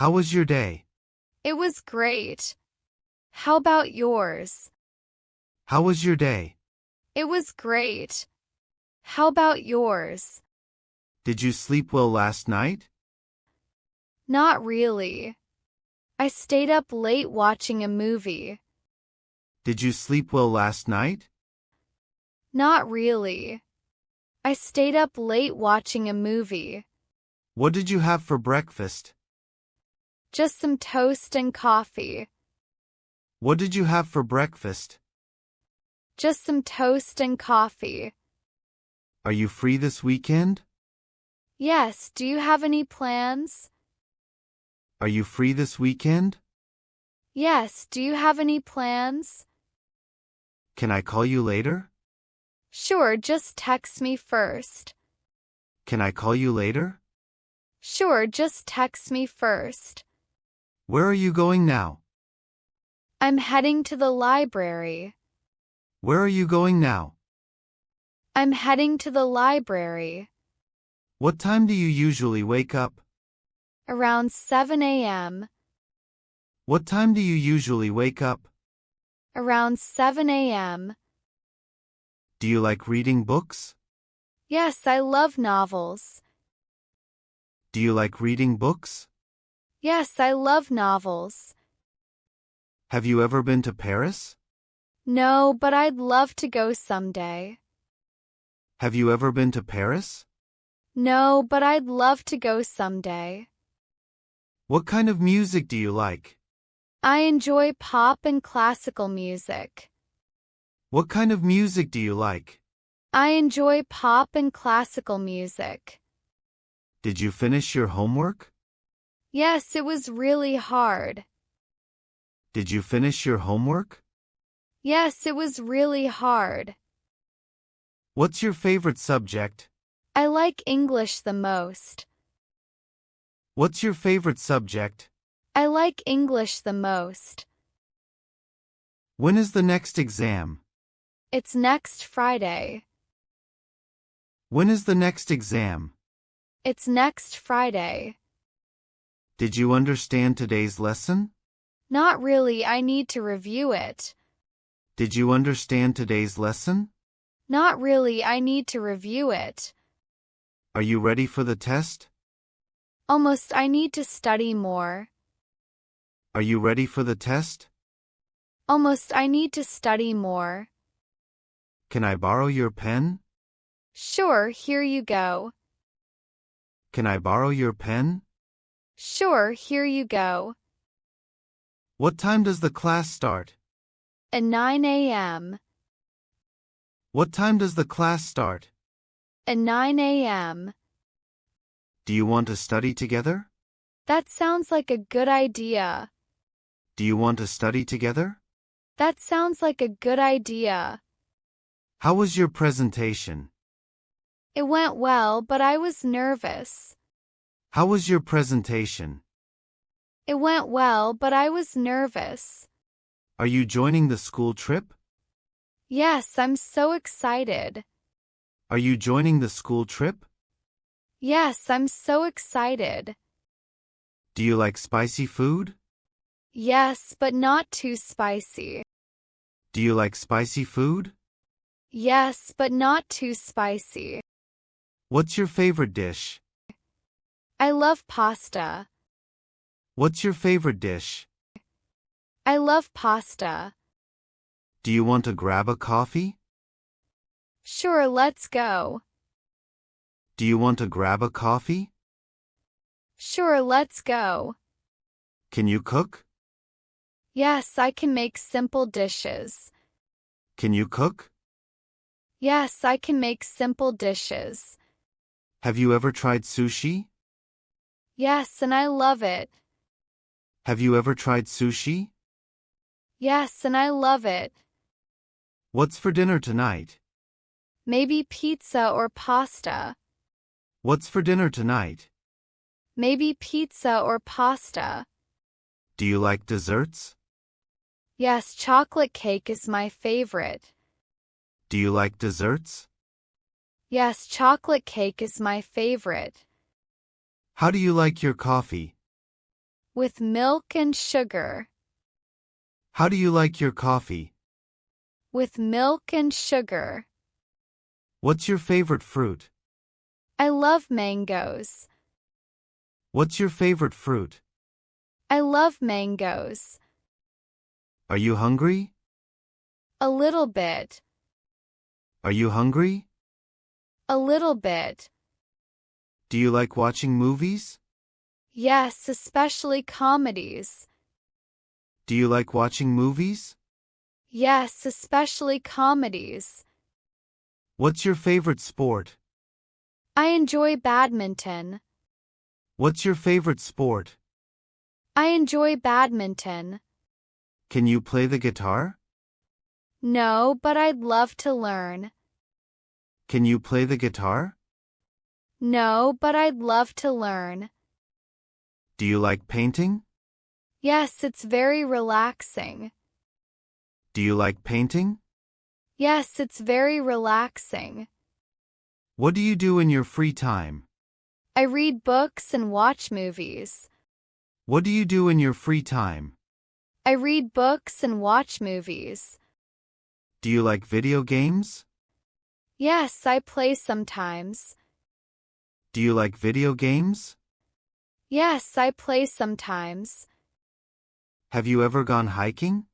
How was your day? It was great. How about yours? How was your day? It was great. How about yours? Did you sleep well last night? Not really. I stayed up late watching a movie. Did you sleep well last night? Not really. I stayed up late watching a movie. What did you have for breakfast? Just some toast and coffee. What did you have for breakfast? Just some toast and coffee. Are you free this weekend? Yes, do you have any plans? Are you free this weekend? Yes, do you have any plans? Can I call you later? Sure, just text me first. Can I call you later? Sure, just text me first. Where are you going now? I'm heading to the library. Where are you going now? I'm heading to the library. What time do you usually wake up? Around 7 a.m. What time do you usually wake up? Around 7 a.m. Do you like reading books? Yes, I love novels. Do you like reading books? Yes, I love novels. Have you ever been to Paris? No, but I'd love to go someday. Have you ever been to Paris? No, but I'd love to go someday. What kind of music do you like? I enjoy pop and classical music. What kind of music do you like? I enjoy pop and classical music. Did you finish your homework? Yes, it was really hard. Did you finish your homework? Yes, it was really hard. What's your favorite subject? I like English the most. What's your favorite subject? I like English the most. When is the next exam? It's next Friday. When is the next exam? It's next Friday. Did you understand today's lesson? Not really, I need to review it. Did you understand today's lesson? Not really, I need to review it. Are you ready for the test? Almost, I need to study more. Are you ready for the test? Almost, I need to study more. Can I borrow your pen? Sure, here you go. Can I borrow your pen? Sure, here you go. What time does the class start? At 9 a.m. What time does the class start? At 9 a.m. Do you want to study together? That sounds like a good idea. Do you want to study together? That sounds like a good idea. How was your presentation? It went well, but I was nervous. How was your presentation? It went well, but I was nervous. Are you joining the school trip? Yes, I'm so excited. Are you joining the school trip? Yes, I'm so excited. Do you like spicy food? Yes, but not too spicy. Do you like spicy food? Yes, but not too spicy. What's your favorite dish? I love pasta. What's your favorite dish? I love pasta. Do you want to grab a coffee? Sure, let's go. Do you want to grab a coffee? Sure, let's go. Can you cook? Yes, I can make simple dishes. Can you cook? Yes, I can make simple dishes. Have you ever tried sushi? Yes, and I love it. Have you ever tried sushi? Yes, and I love it. What's for dinner tonight? Maybe pizza or pasta. What's for dinner tonight? Maybe pizza or pasta. Do you like desserts? Yes, chocolate cake is my favorite. Do you like desserts? Yes, chocolate cake is my favorite. How do you like your coffee? With milk and sugar. How do you like your coffee? With milk and sugar. What's your favorite fruit? I love mangoes. What's your favorite fruit? I love mangoes. Are you hungry? A little bit. Are you hungry? A little bit. Do you like watching movies? Yes, especially comedies. Do you like watching movies? Yes, especially comedies. What's your favorite sport? I enjoy badminton. What's your favorite sport? I enjoy badminton. Can you play the guitar? No, but I'd love to learn. Can you play the guitar? No, but I'd love to learn. Do you like painting? Yes, it's very relaxing. Do you like painting? Yes, it's very relaxing. What do you do in your free time? I read books and watch movies. What do you do in your free time? I read books and watch movies. Do you like video games? Yes, I play sometimes. Do you like video games? Yes, I play sometimes. Have you ever gone hiking?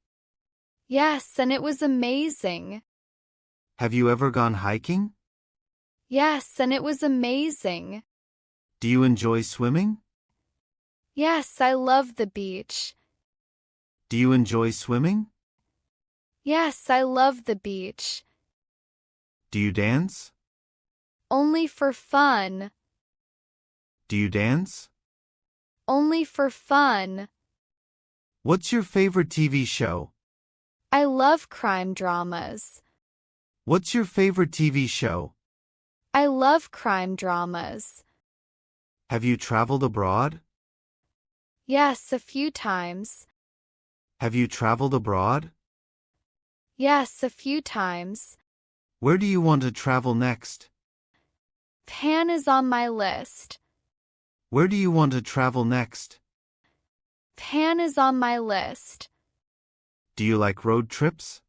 Yes, and it was amazing. Have you ever gone hiking? Yes, and it was amazing. Do you enjoy swimming? Yes, I love the beach. Do you enjoy swimming? Yes, I love the beach. Do you dance? Only for fun. Do you dance? Only for fun. What's your favorite TV show? I love crime dramas. What's your favorite TV show? I love crime dramas. Have you traveled abroad? Yes, a few times. Have you traveled abroad? Yes, a few times. Where do you want to travel next? Japan is on my list. Where do you want to travel next? Japan is on my list. Do you like road trips?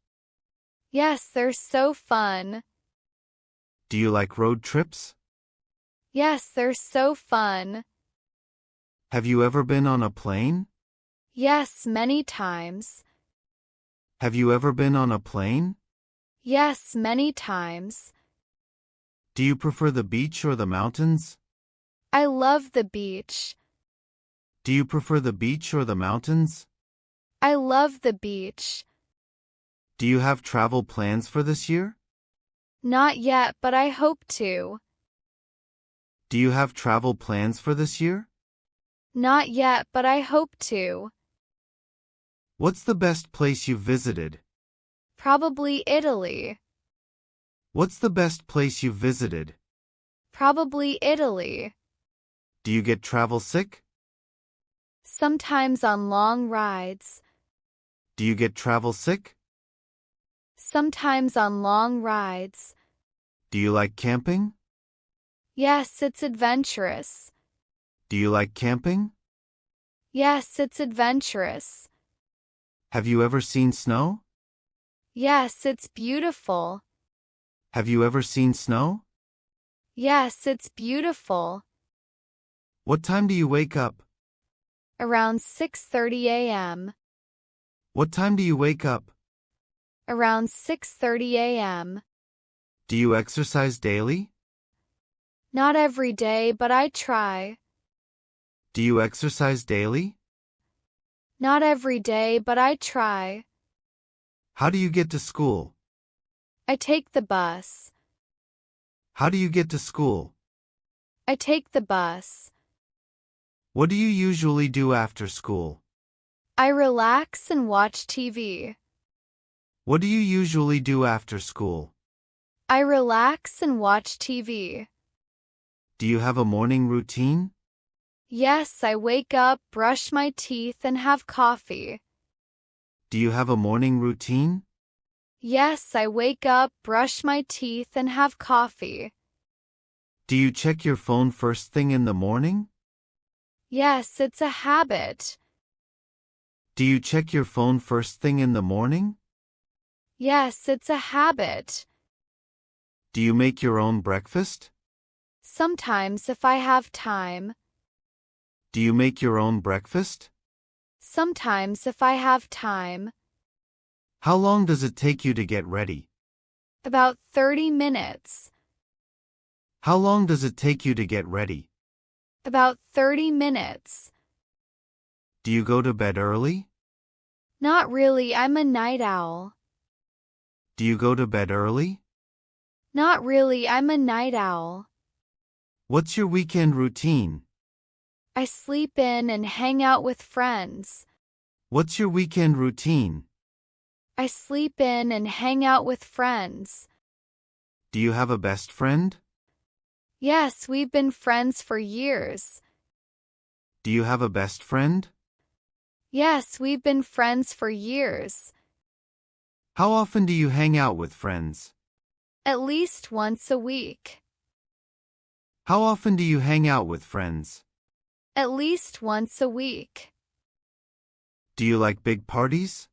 Yes, they're so fun. Do you like road trips? Yes, they're so fun. Have you ever been on a plane? Yes, many times. Have you ever been on a plane? Yes, many times. Do you prefer the beach or the mountains? I love the beach. Do you prefer the beach or the mountains? I love the beach. Do you have travel plans for this year? Not yet, but I hope to. Do you have travel plans for this year? Not yet, but I hope to. What's the best place you've visited? Probably Italy. What's the best place you've visited? Probably Italy. Do you get travel sick? Sometimes on long rides. Do you get travel sick? Sometimes on long rides. Do you like camping? Yes, it's adventurous. Do you like camping? Yes, it's adventurous. Have you ever seen snow? Yes, it's beautiful. Have you ever seen snow? Yes, it's beautiful. What time do you wake up? Around 6:30 a.m. What time do you wake up? Around 6:30 a.m. Do you exercise daily? Not every day, but I try. Do you exercise daily? Not every day, but I try. How do you get to school? I take the bus. How do you get to school? I take the bus. What do you usually do after school? I relax and watch TV. What do you usually do after school? I relax and watch TV. Do you have a morning routine? Yes, I wake up, brush my teeth, and have coffee. Do you have a morning routine? Yes, I wake up, brush my teeth, and have coffee. Do you check your phone first thing in the morning? Yes, it's a habit. Do you check your phone first thing in the morning? Yes, it's a habit. Do you make your own breakfast? Sometimes if I have time. Do you make your own breakfast? Sometimes if I have time. How long does it take you to get ready? About 30 minutes. How long does it take you to get ready? About 30 minutes. Do you go to bed early? Not really, I'm a night owl. Do you go to bed early? Not really, I'm a night owl. What's your weekend routine? I sleep in and hang out with friends. What's your weekend routine? I sleep in and hang out with friends. Do you have a best friend? Yes, we've been friends for years. Do you have a best friend? Yes, we've been friends for years. How often do you hang out with friends? At least once a week. How often do you hang out with friends? At least once a week. Do you like big parties?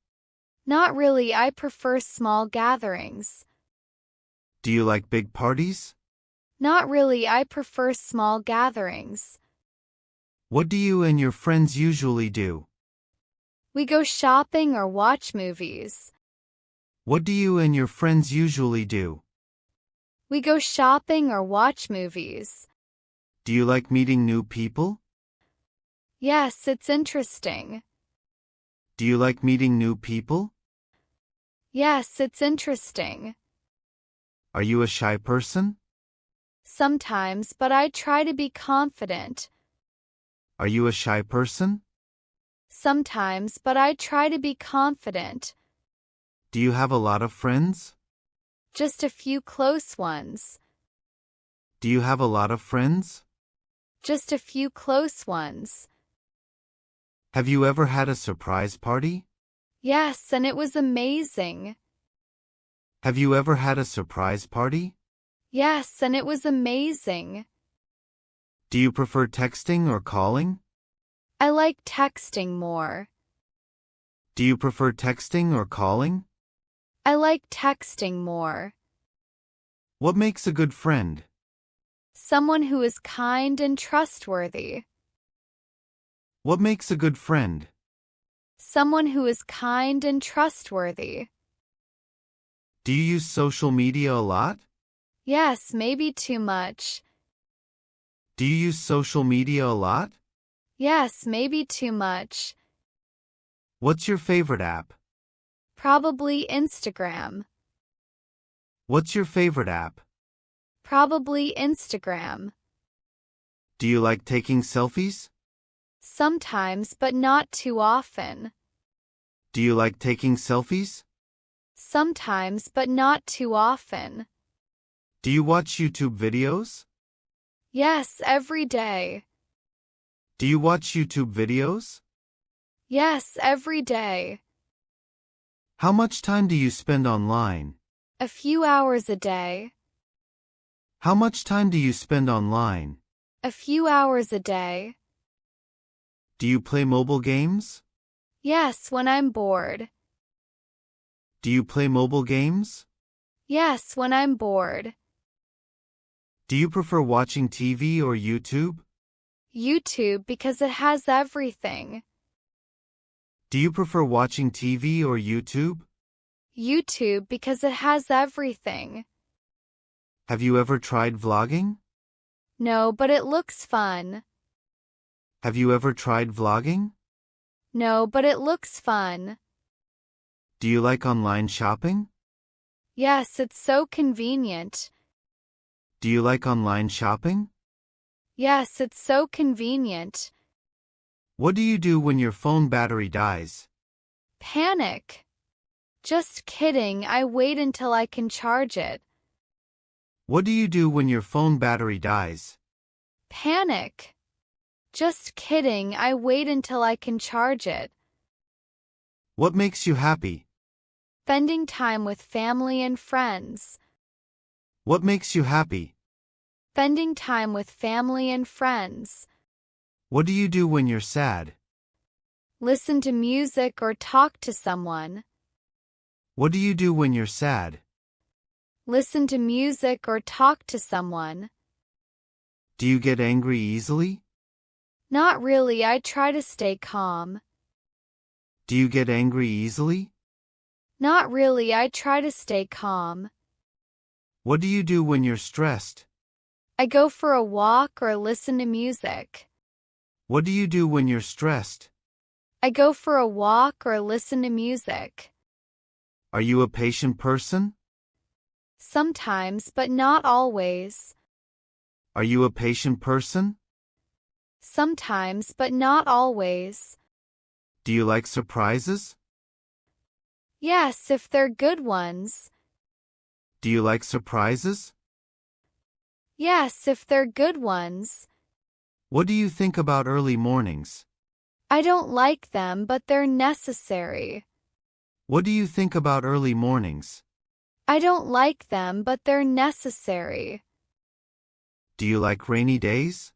Not really, I prefer small gatherings. Do you like big parties? Not really, I prefer small gatherings. What do you and your friends usually do? We go shopping or watch movies. What do you and your friends usually do? We go shopping or watch movies. Do you like meeting new people? Yes, it's interesting. Do you like meeting new people? Yes, it's interesting. Are you a shy person? Sometimes, but I try to be confident. Are you a shy person? Sometimes, but I try to be confident. Do you have a lot of friends? Just a few close ones. Do you have a lot of friends? Just a few close ones. Have you ever had a surprise party? Yes, and it was amazing. Have you ever had a surprise party? Yes, and it was amazing. Do you prefer texting or calling? I like texting more. Do you prefer texting or calling? I like texting more. What makes a good friend? Someone who is kind and trustworthy. What makes a good friend? Someone who is kind and trustworthy. Do you use social media a lot? Yes, maybe too much. Do you use social media a lot? Yes, maybe too much. What's your favorite app? Probably Instagram. What's your favorite app? Probably Instagram. Do you like taking selfies? Sometimes, but not too often. Do you like taking selfies? Sometimes, but not too often. Do you watch YouTube videos? Yes, every day. Do you watch YouTube videos? Yes, every day. How much time do you spend online? A few hours a day. How much time do you spend online? A few hours a day. Do you play mobile games? Yes, when I'm bored. Do you play mobile games? Yes, when I'm bored. Do you prefer watching TV or YouTube? YouTube because it has everything. Do you prefer watching TV or YouTube? YouTube because it has everything. Have you ever tried vlogging? No, but it looks fun. Have you ever tried vlogging? No, but it looks fun. Do you like online shopping? Yes, it's so convenient. Do you like online shopping? Yes, it's so convenient. What do you do when your phone battery dies? Panic. Just kidding, I wait until I can charge it. What do you do when your phone battery dies? Panic. Just kidding, I wait until I can charge it. What makes you happy? Spending time with family and friends. What makes you happy? Spending time with family and friends. What do you do when you're sad? Listen to music or talk to someone. What do you do when you're sad? Listen to music or talk to someone. Do you get angry easily? Not really, I try to stay calm. Do you get angry easily? Not really, I try to stay calm. What do you do when you're stressed? I go for a walk or listen to music. What do you do when you're stressed? I go for a walk or listen to music. Are you a patient person? Sometimes, but not always. Are you a patient person? Sometimes, but not always. Do you like surprises? Yes, if they're good ones. Do you like surprises? Yes, if they're good ones. What do you think about early mornings? I don't like them, but they're necessary. What do you think about early mornings? I don't like them, but they're necessary. Do you like rainy days?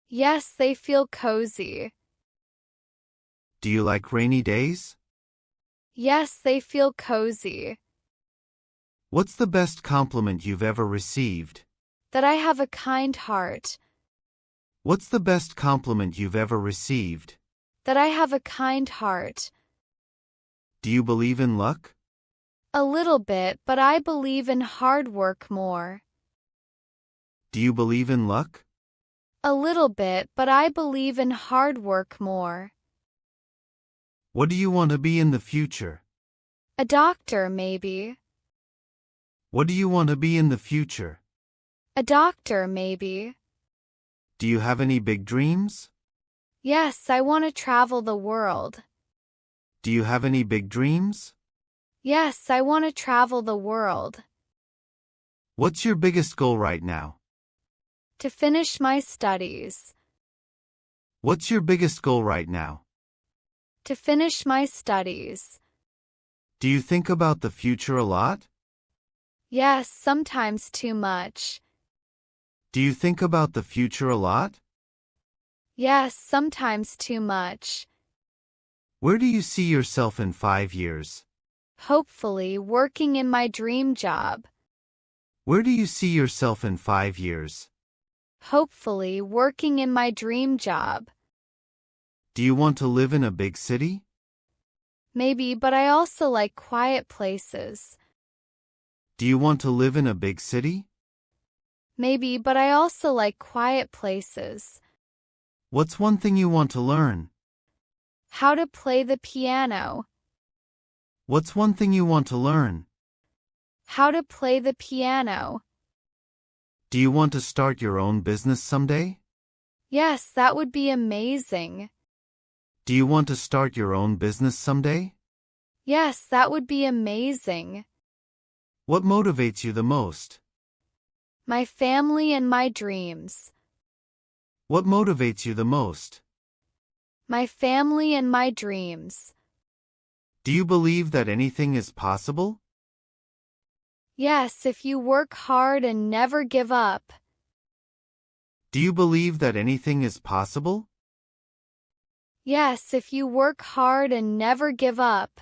Yes, they feel cozy. Do you like rainy days? Yes, they feel cozy. What's the best compliment you've ever received? That I have a kind heart. What's the best compliment you've ever received? That I have a kind heart. Do you believe in luck? A little bit, but I believe in hard work more. Do you believe in luck? A little bit, but I believe in hard work more. What do you want to be in the future? A doctor, maybe. What do you want to be in the future? A doctor, maybe. Do you have any big dreams? Yes, I want to travel the world. Do you have any big dreams? Yes, I want to travel the world. What's your biggest goal right now? To finish my studies. What's your biggest goal right now? To finish my studies. Do you think about the future a lot? Yes, sometimes too much. Do you think about the future a lot? Yes, sometimes too much. Where do you see yourself in 5 years? Hopefully, working in my dream job. Where do you see yourself in 5 years? Hopefully, working in my dream job. Do you want to live in a big city? Maybe, but I also like quiet places. Do you want to live in a big city? Maybe, but I also like quiet places. What's one thing you want to learn? How to play the piano. What's one thing you want to learn? How to play the piano. Do you want to start your own business someday? Yes, that would be amazing. Do you want to start your own business someday? Yes, that would be amazing. What motivates you the most? My family and my dreams. What motivates you the most? My family and my dreams. Do you believe that anything is possible? Yes, if you work hard and never give up. Do you believe that anything is possible? Yes, if you work hard and never give up.